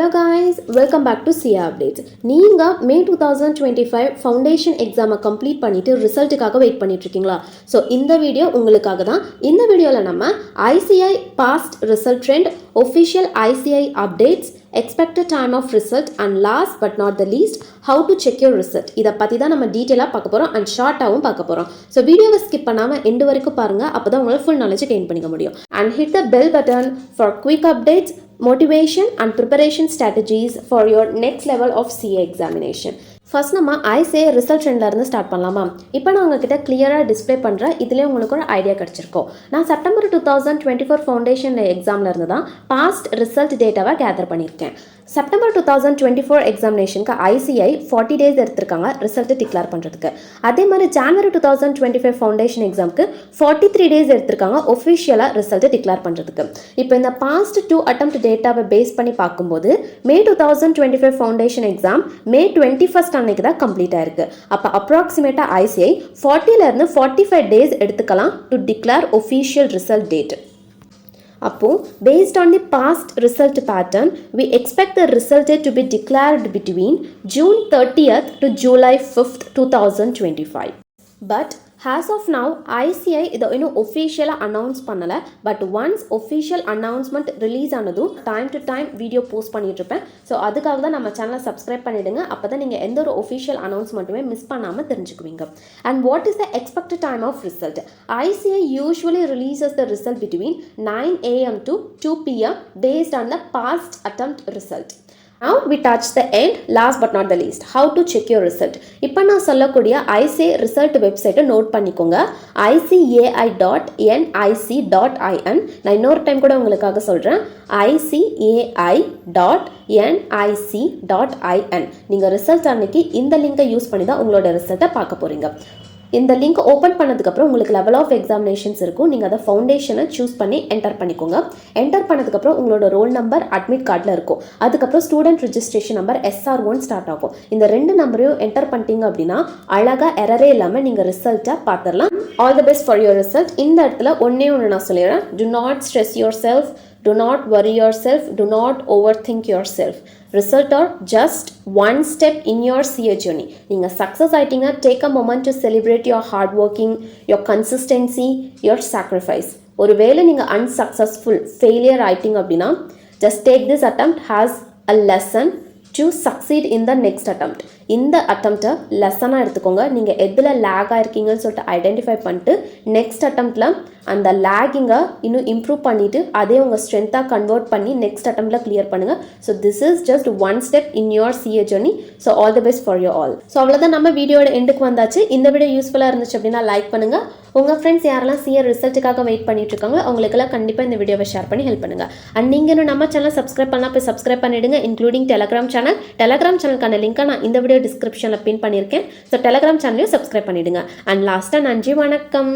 Hello guys, welcome back to CA Updates. நீங்கள் May 2025 foundation எக்ஸாமை complete பண்ணிட்டு ரிசல்ட்டுக்காக wait பண்ணிட்டு இருக்கீங்களா? ஸோ இந்த வீடியோ உங்களுக்காக தான். இந்த வீடியோவில் நம்ம ICI past result trend, official ICI updates, expected time of result and last but not the least how to check your result இதை பற்றி தான் நம்ம டீட்டெயிலாக பார்க்க போகிறோம் அண்ட் ஷார்ட்டாகவும் பார்க்க போகிறோம். ஸோ வீடியோவை ஸ்கிப் பண்ணாமல் எண்டு வரைக்கும் பாருங்கள், அப்போ தான் உங்களால் ஃபுல் நாலேஜை கெயின் பண்ணிக்க முடியும். And hit the bell button for quick updates, motivation and preparation strategies for your next level of CA examination. First நம்ம ICI ரிசல்ட் ட்ரெண்ட்லேருந்து ஸ்டார்ட் பண்ணலாமா? இப்போ நான் உங்ககிட்ட கிளியராக டிஸ்பிளே பண்ணுறேன். இதுலேயே உங்களுக்கு ஒரு ஐடியா கிடச்சிருக்கோம். நான் செப்டம்பர் 2024 ஃபவுண்டேஷன் எக்ஸாமில் இருந்து தான் பாஸ்ட் ரிசல்ட் டேட்டாவை கேதர் பண்ணியிருக்கேன். செப்டம்பர் 2024 எக்ஸாமினேஷனுக்கு ICI 40 days எடுத்திருக்காங்க ரிசல்ட்டு டிக்ளேர் பண்ணுறதுக்கு. அதே மாதிரி ஜான்வரி 2025 ஃபவுண்டேஷன் எக்ஸாமுக்கு 43 days எடுத்திருக்காங்க ஒஃபிஷியலாக ரிசல்ட்டு டிக்ளேர் பண்ணுறதுக்கு. இப்போ இந்த பாஸ்ட் 2 attempt டேட்டாவை பேஸ் பண்ணி பார்க்கும்போது May 2025 ஃபவுண்டேஷன் எக்ஸாம் May 21 அன்னைக்கு தான் கம்ப்ளீட் ஆயிருக்கு. அப்போ அப்ராக்சிமேட்டாக ICI 40லேருந்து 45 days எடுத்துக்கலாம் to declare official result date. அப்போ based on the past result pattern we expect the result to be declared between June 30th to July 5th 2025. But as of now ICI இதை இன்னும் ஒஃபிஷியலாக announce பண்ணலை. But once official announcement release ஆனதும் time to time video post பண்ணிட்டுருப்பேன். So அதுக்காக தான் நம்ம சேனலை சப்ஸ்கிரைப் பண்ணிவிடுங்க. அப்போ தான் நீங்கள் எந்த ஒரு ஒஃபிஷியல் அனௌன்ஸ்மெண்ட்டுமே மிஸ் பண்ணாமல் தெரிஞ்சுக்குவீங்க. And what is the expected time of result? ICI usually releases the result between 9 AM to 2 PM based on the past attempt result. Now we touch the end, last but not the least, how to check your result. இப்போ நான் சொல்லக்கூடிய ICI result வெப்சைட்டை note பண்ணிக்கோங்க. ICAI.nic.in. நான் இன்னொரு time கூட உங்களுக்காக சொல்கிறேன். ICAI.nic.in. நீங்கள் ரிசல்ட் அன்னைக்கு இந்த லிங்கை யூஸ் பண்ணி தான் உங்களோட ரிசல்ட்டை பார்க்க போகிறீங்க. இந்த லிங்க் ஓப்பன் பண்ணதுக்கப்புறம் உங்களுக்கு லெவல் ஆஃப் எக்ஸாமினேஷன்ஸ் இருக்கும். நீங்கள் அதை ஃபவுண்டேஷனை சூஸ் பண்ணி என்டர் பண்ணிக்கோங்க. என்டர் பண்ணதுக்கப்புறம் உங்களோட ரோல் நம்பர் அட்மிட் கார்டில் இருக்கும். அதுக்கப்புறம் student registration number SR1 start ஆகும். இந்த 2 நம்பரையும் என்டர் பண்ணிட்டீங்க அப்படின்னா அழகாக எரரே இல்லாமல் நீங்கள் ரிசல்ட்டை பார்த்துடலாம். All the best for your result. இந்த இடத்துல ஒன்றே ஒன்று நான் சொல்லிடுறேன். Do not stress yourself. Do not worry yourself. Do not overthink yourself. Result are just one step in your CA journey. நீங்கள் success ஆகிட்டீங்க. Take a moment to celebrate your hard working, your consistency, your sacrifice. ஒருவேளை நீங்கள் unsuccessful, failure ஆகிட்டீங்க அப்படின்னா just take this attempt as a lesson to succeed in the next attempt. இந்த அட்டம்ப்டை லெசனாக எடுத்துக்கோங்க. நீங்கள் எதில் லேக் ஆகிருக்கீங்கன்னு சொல்லிட்டு identify பண்ணிட்டு நெக்ஸ்ட் அட்டம்ப்டில் அந்த லேகிங்கை இன்னும் இம்ப்ரூவ் பண்ணிவிட்டு அதே உங்கள் ஸ்ட்ரென்த்தாக கன்வெர்ட் பண்ணி நெக்ஸ்ட் அட்டம்ப்டில் கிளியர் பண்ணுங்கள். So this is just one step in your CA journey. So all the best for you all. So அவ்வளோதான், நம்ம வீடியோட எண்டுக்கு வந்தாச்சு. இந்த வீடியோ யூஸ்ஃபுல்லாக இருந்துச்சு அப்படின்னா லைக் பண்ணுங்கள். உங்கள் ஃப்ரெண்ட்ஸ் யாரெல்லாம் CA ரிசல்ட்டுக்காக வெயிட் பண்ணிட்டு இருக்காங்களோ அவங்களுக்கெல்லாம் கண்டிப்பாக இந்த வீடியோவை ஷேர் பண்ணி ஹெல்ப் பண்ணுங்கள். அண்ட் நீங்கள் இன்னும் நம்ம சேனல் சப்ஸ்கிரைப் பண்ணலாம், போய் சப்ஸ்கிரைப் பண்ணிவிடுங்க. இன்க்ளூடிங் டெலகிராம் சேனலுக்கான லிங்க்கை நான் இந்த வீடியோ டிஸ்கிரிப்ஷனில் பின் பண்ணியிருக்கேன். ஸோ டெலகிராம் சேனலையும் சப்ஸ்கிரைப் பண்ணிவிடுங்க. அண்ட் லாஸ்ட்டாக நன்றி, வணக்கம்.